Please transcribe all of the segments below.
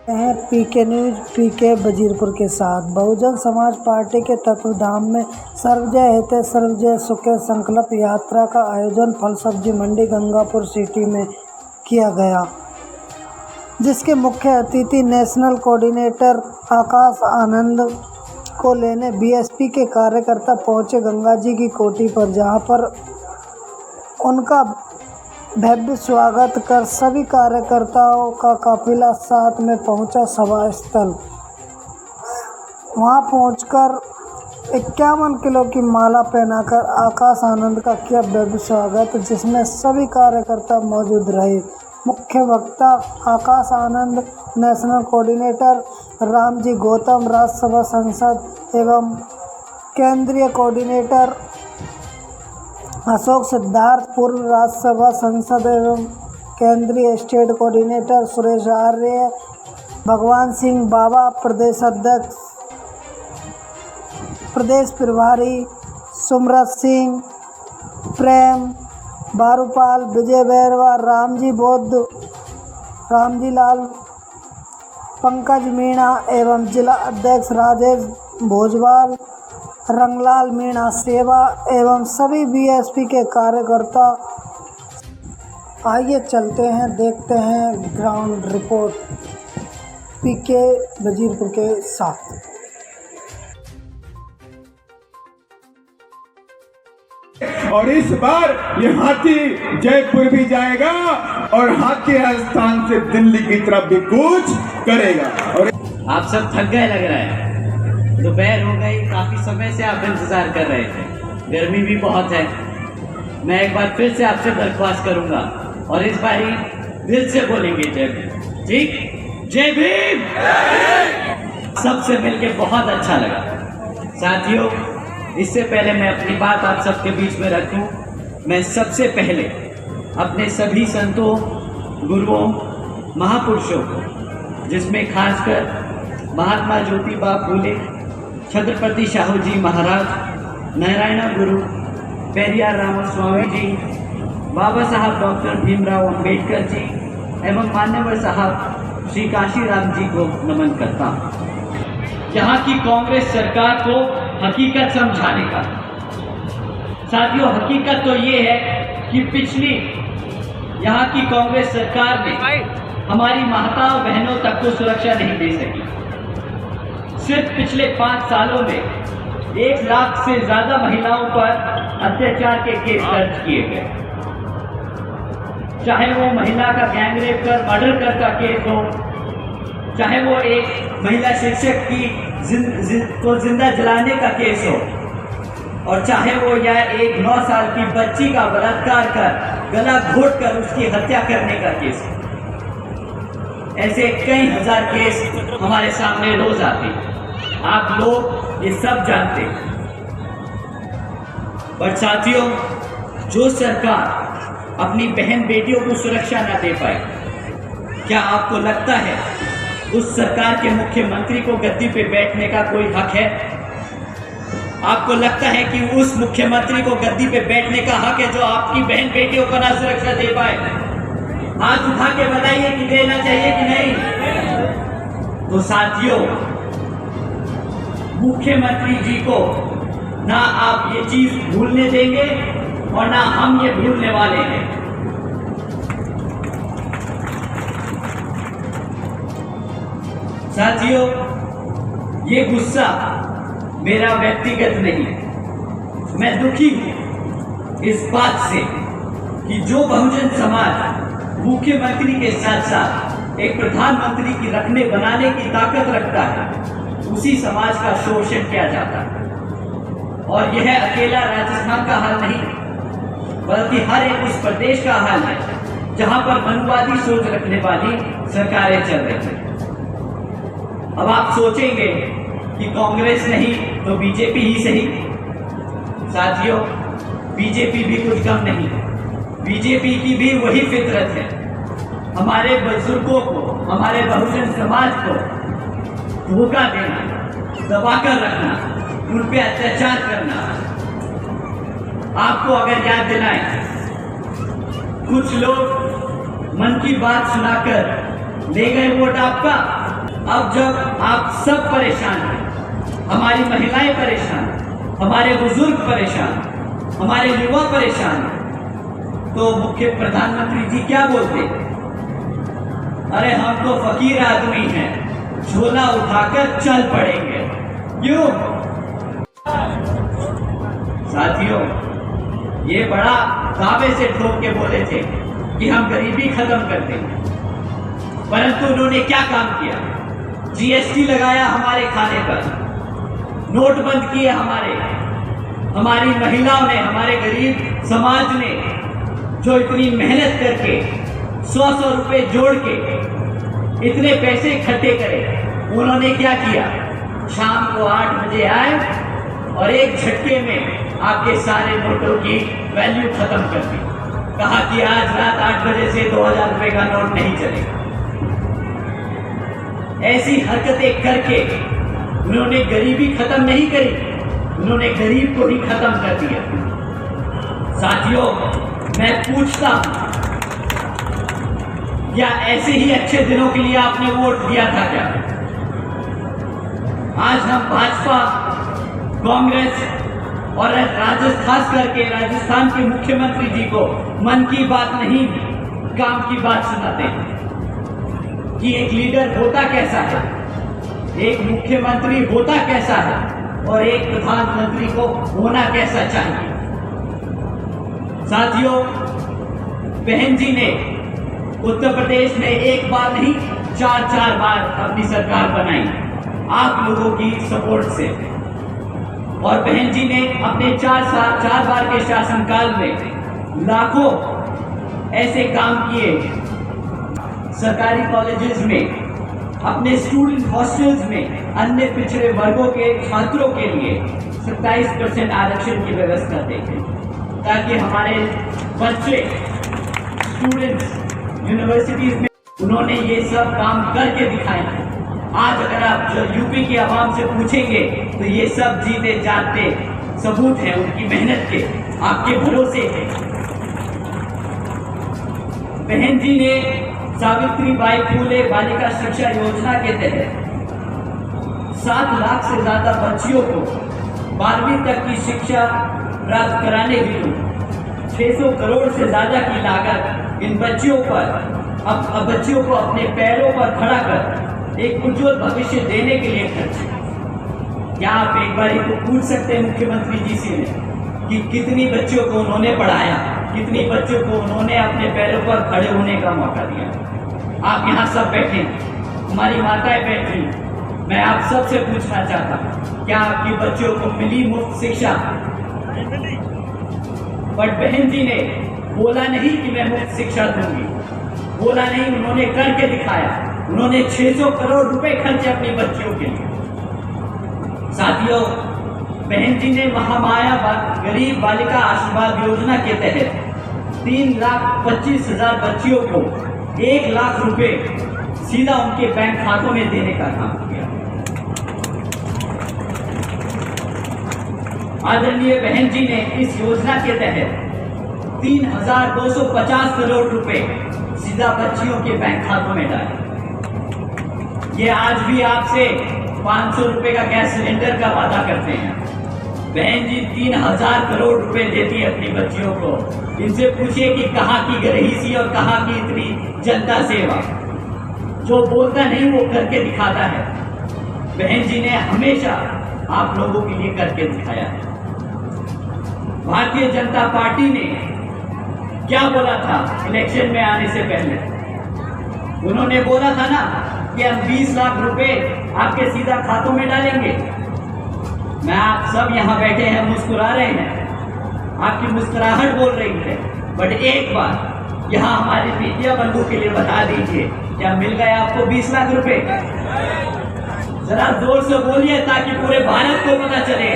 हैं पीके न्यूज पीके वजीरपुर के साथ। बहुजन समाज पार्टी के तत्वाधान में सर्वजय हिते सर्वजय सुखे संकल्प यात्रा का आयोजन फल सब्जी मंडी गंगापुर सिटी में किया गया, जिसके मुख्य अतिथि नेशनल कोऑर्डिनेटर आकाश आनंद को लेने बीएसपी के कार्यकर्ता पहुंचे गंगा जी की कोठी पर, जहां पर उनका भव्य स्वागत कर सभी कार्यकर्ताओं का काफिला साथ में पहुंचा सभा स्थल। वहां पहुंचकर 51 किलो की माला पहनाकर आकाश आनंद का किया भव्य स्वागत, जिसमें सभी कार्यकर्ता मौजूद रहे। मुख्य वक्ता आकाश आनंद, नेशनल कोऑर्डिनेटर रामजी गौतम, राज्यसभा सांसद एवं केंद्रीय कोऑर्डिनेटर अशोक सिद्धार्थ, पूर्व राज्यसभा सांसद एवं केंद्रीय स्टेट कोऑर्डिनेटर सुरेश आर्य, भगवान सिंह बाबा, प्रदेश अध्यक्ष, प्रदेश प्रभारी सुमरत सिंह, प्रेम बारूपाल, विजय बैरवा, रामजी बौद्ध, रामजी लाल, पंकज मीणा एवं जिला अध्यक्ष राजेश भोजवाल, रंगलाल मीणा सेवा एवं सभी बीएसपी के कार्यकर्ता। आइए चलते हैं, देखते हैं ग्राउंड रिपोर्ट पीके वजीरपुर के साथ। और इस बार ये हाथी जयपुर भी जाएगा और हाथी राजस्थान से दिल्ली की तरफ भी कूच करेगा। और आप सब थक गए लग रहा है, दोपहर हो गई, काफी समय से आप इंतजार कर रहे थे, गर्मी भी बहुत है। मैं एक बार फिर से आपसे दरख्वास्त करूंगा और इस बारी दिल से बोलेंगे जय भीम। ठीक, जय भीम। सबसे मिलके बहुत अच्छा लगा। साथियों, इससे पहले मैं अपनी बात आप सबके बीच में रखूं, मैं सबसे पहले अपने सभी संतों, गुरुओं, महापुरुषों को, जिसमें खासकर महात्मा ज्योतिबा फूले, छत्रपति शाहू जी महाराज, नारायण गुरु, पेरियार रामस्वामी जी, बाबा साहब डॉक्टर भीमराव अंबेडकर जी एवं मान्यवर साहब श्री काशीराम जी को नमन करता हूँ। यहाँ की कांग्रेस सरकार को हकीकत समझाने का। साथियों, हकीकत तो ये है कि पिछली यहाँ की कांग्रेस सरकार ने हमारी माताओं बहनों तक को सुरक्षा नहीं दे सकी। सिर्फ पिछले 5 सालों में 1 लाख से ज्यादा महिलाओं पर अत्याचार के केस दर्ज किए गए, चाहे वो महिला का गैंगरेप कर मर्डर का केस हो, चाहे वो एक महिला शिक्षक की को जिंदा जलाने का केस हो, और चाहे वो या एक 9 साल की बच्ची का बलात्कार कर गला घोट कर उसकी हत्या करने का केस हो। ऐसे कई हजार केस हमारे सामने रोज आते हैं। आप लोग ये सब जानते हैं। पर साथियों, जो सरकार अपनी बहन बेटियों को सुरक्षा न दे पाए, क्या आपको लगता है उस सरकार के मुख्यमंत्री को गद्दी पे बैठने का कोई हक है? आपको लगता है कि उस मुख्यमंत्री को गद्दी पे बैठने का हक है जो आपकी बहन बेटियों को ना सुरक्षा दे पाए? हाथ उठा के बताइए कि देना चाहिए कि नहीं। तो साथियों, मुख्यमंत्री जी को ना आप ये चीज भूलने देंगे और ना हम ये भूलने वाले हैं। साथियों, ये गुस्सा मेरा व्यक्तिगत नहीं, मैं दुखी हूं इस बात से कि जो बहुजन समाज मुख्यमंत्री के साथ साथ एक प्रधानमंत्री की रखने बनाने की ताकत रखता है, उसी समाज का शोषण किया जाता है। और यह अकेला राजस्थान का हाल नहीं, बल्कि हर एक उस प्रदेश का हाल है जहां पर मनुवादी सोच रखने वाली सरकारें चल रही हैं। अब आप सोचेंगे कि कांग्रेस नहीं तो बीजेपी ही सही। साथियों, बीजेपी भी कुछ कम नहीं, बीजेपी की भी वही फितरत है, हमारे बुजुर्गों को, हमारे बहुजन समाज को धोखा देना, दबाकर रखना, उन पे अत्याचार करना। आपको अगर याद दिलाएं, कुछ लोग मन की बात सुनाकर ले गए वोट आपका, अब जब आप सब परेशान हैं, हमारी महिलाएं परेशान, हमारे बुजुर्ग परेशान, हमारे युवा परेशान, तो मुख्य प्रधानमंत्री जी क्या बोलते? अरे हम तो फकीर आदमी हैं, झोला उठाकर चल पड़ेंगे। क्यों? साथियों, ये बड़ा दावे से ठोक के बोले थे कि हम गरीबी खत्म कर देंगे, परंतु उन्होंने क्या काम किया? जीएसटी लगाया हमारे खाने पर, नोट बंद किए हमारी महिलाओं ने, हमारे गरीब समाज ने जो इतनी मेहनत करके 100 रुपए जोड़ के इतने पैसे इकट्ठे करे, उन्होंने क्या किया? शाम को 8 बजे आए और एक झटके में आपके सारे नोटों की वैल्यू खत्म कर दी। कहा कि आज रात 8 बजे से 2000 रुपए का नोट नहीं चलेगा। ऐसी हरकतें करके उन्होंने गरीबी खत्म नहीं करी, उन्होंने गरीब को ही खत्म कर दिया। साथियों, मैं पूछता हूं, क्या ऐसे ही अच्छे दिनों के लिए आपने वोट दिया था क्या? आज हम भाजपा, कांग्रेस और खास करके राजस्थान के मुख्यमंत्री जी को मन की बात नहीं, काम की बात सुनाते हैं कि एक लीडर होता कैसा है, एक मुख्यमंत्री होता कैसा है और एक प्रधानमंत्री को होना कैसा चाहिए। साथियों, बहन जी ने उत्तर प्रदेश में एक बार नहीं 4 बार अपनी सरकार बनाई आप लोगों की सपोर्ट से, और बहन जी ने अपने 4 बार के शासनकाल में लाखों ऐसे काम किए। सरकारी कॉलेजेस में, अपने स्टूडेंट हॉस्टल्स में अन्य पिछड़े वर्गों के छात्रों के लिए 27% आरक्षण की व्यवस्था देखें, ताकि हमारे बच्चे स्टूडेंट्स यूनिवर्सिटीज में, उन्होंने ये सब काम करके दिखाए। आज अगर आप यूपी की आवाम से पूछेंगे तो ये सब जीते जागते सबूत हैं उनकी मेहनत के, आपके भरोसे के। बहन जी ने सावित्रीबाई फुले बालिका शिक्षा योजना के तहत 7 लाख से ज्यादा बच्चियों को 12वीं तक की शिक्षा प्राप्त कराने हेतु 600 करोड़ से ज्यादा की लागत इन बच्चियों पर, अब बच्चियों को अपने पैरों पर खड़ा कर एक उज्जवल भविष्य देने के लिए खर्च। क्या आप एक बार को पूछ सकते हैं मुख्यमंत्री जी से कि कितनी बच्चियों को उन्होंने पढ़ाया, कितनी बच्चों को उन्होंने अपने पैरों पर खड़े होने का मौका दिया? आप यहाँ सब बैठे, हमारी माताएं बैठी, मैं आप सबसे पूछना चाहता हूँ, क्या आपकी बच्चियों को मिली मुफ्त शिक्षा? बट बहन जी ने बोला नहीं कि मैं मुफ्त शिक्षा दूंगी, बोला नहीं, उन्होंने करके दिखाया। उन्होंने 600 करोड़ रुपए खर्चे अपनी बच्चियों के लिए। साथियों, बहन जी ने महामाया गरीब बालिका आशीर्वाद योजना के तहत 3,25,000 बच्चियों को 1 लाख रुपए सीधा उनके बैंक खातों में देने का काम किया। आदरणीय बहन जी ने इस योजना के तहत 3,250 करोड़ रुपए सीधा बच्चियों के बैंक खातों में डाले। ये आज भी आपसे 500 रुपए का गैस सिलेंडर का वादा करते हैं। बहन जी 3,000 करोड़ रुपए देती है अपनी बच्चियों को। इनसे पूछिए कि कहाँ की गरीसी और कहाँ की इतनी जनता सेवा। जो बोलता नहीं वो करके दिखाता है। बहन जी ने हमेशा आप लोगों के लिए करके दिखाया है। भारतीय जनता पार्टी ने क्या बोला था इलेक्शन में आने से पहले? उन्होंने बोला था ना कि हम 20 लाख रुपए आपके सीधा खातों में डालेंगे। मैं आप सब यहाँ बैठे हैं, मुस्कुरा रहे हैं, आपकी मुस्कुराहट बोल रही है, बट एक बार यहाँ हमारे बेटिया बंधु के लिए बता दीजिए, क्या मिल गए आपको 20 लाख रुपए? जरा जोर से बोलिए ताकि पूरे भारत को पता चले।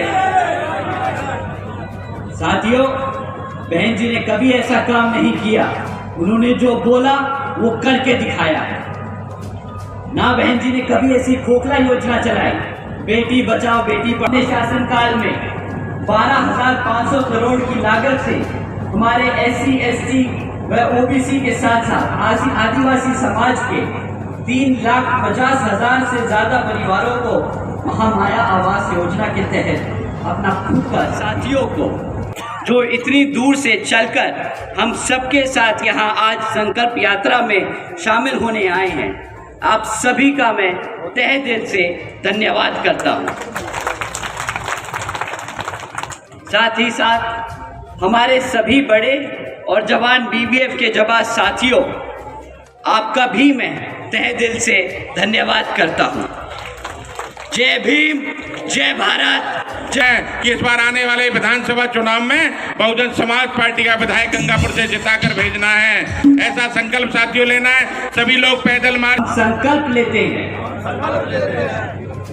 साथियों, बहन जी ने कभी ऐसा काम नहीं किया। उन्होंने जो बोला वो करके दिखाया है। ना बहन जी ने कभी ऐसी खोखला योजना चलाई, बेटी बचाओ बेटी पढ़ाओ। अपने शासनकाल में 12,500 करोड़ की लागत से हमारे SC, ST व OBC के साथ साथ आदिवासी समाज के 3,50,000 से ज़्यादा परिवारों को महामाया आवास योजना के तहत अपना खुद का साथियों को जो इतनी दूर से चलकर हम सबके साथ यहाँ आज संकल्प यात्रा में शामिल होने आए हैं, आप सभी का मैं तहे दिल से धन्यवाद करता हूँ। साथ ही साथ हमारे सभी बड़े और जवान बीबीएफ के जवान साथियों, आपका भी मैं तहे दिल से धन्यवाद करता हूँ। जय भीम, जय भारत, जय। कि इस बार आने वाले विधानसभा चुनाव में बहुजन समाज पार्टी का विधायक गंगापुर से जिताकर भेजना है, ऐसा संकल्प साथियों लेना है। सभी लोग पैदल मार्च संकल्प लेते हैं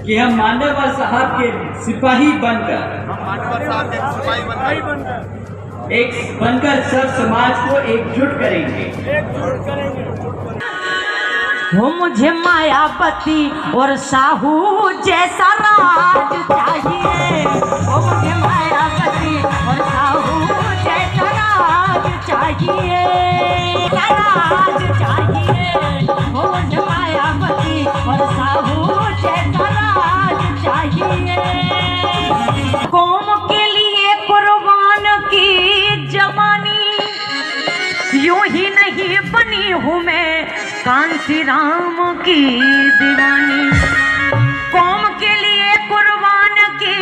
कि हम मान्यवर साहब के सिपाही बनकर सब समाज को एकजुट करेंगे। वो मुझे मायावती और साहू जैसा राज चाहिए, वो मुझे मायावती और साहू जैसा राज चाहिए, राज चाहिए, वो मुझे मायावती और साहू जैसा राज चाहिए। कौम के लिए कुर्बान की जवानी यूं ही नहीं बनी हूँ मैं कांसी राम की दीवानी। कौम के लिए कुर्बान की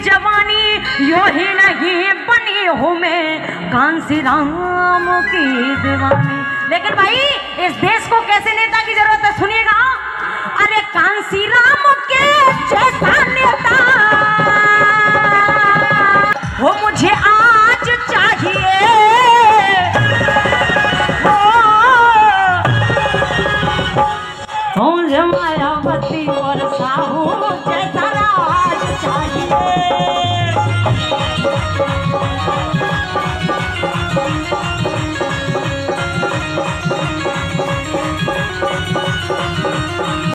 जवानी यूं ही नहीं बनी हूँ मैं कांसी राम की दीवानी। लेकिन भाई इस देश को कैसे नेता की जरूरत है, सुनिएगा। अरे कांसी राम के जैसा नेता वो मुझे आज चाहिए। मुझे मायावती और साहू जैसा राज चाहिए।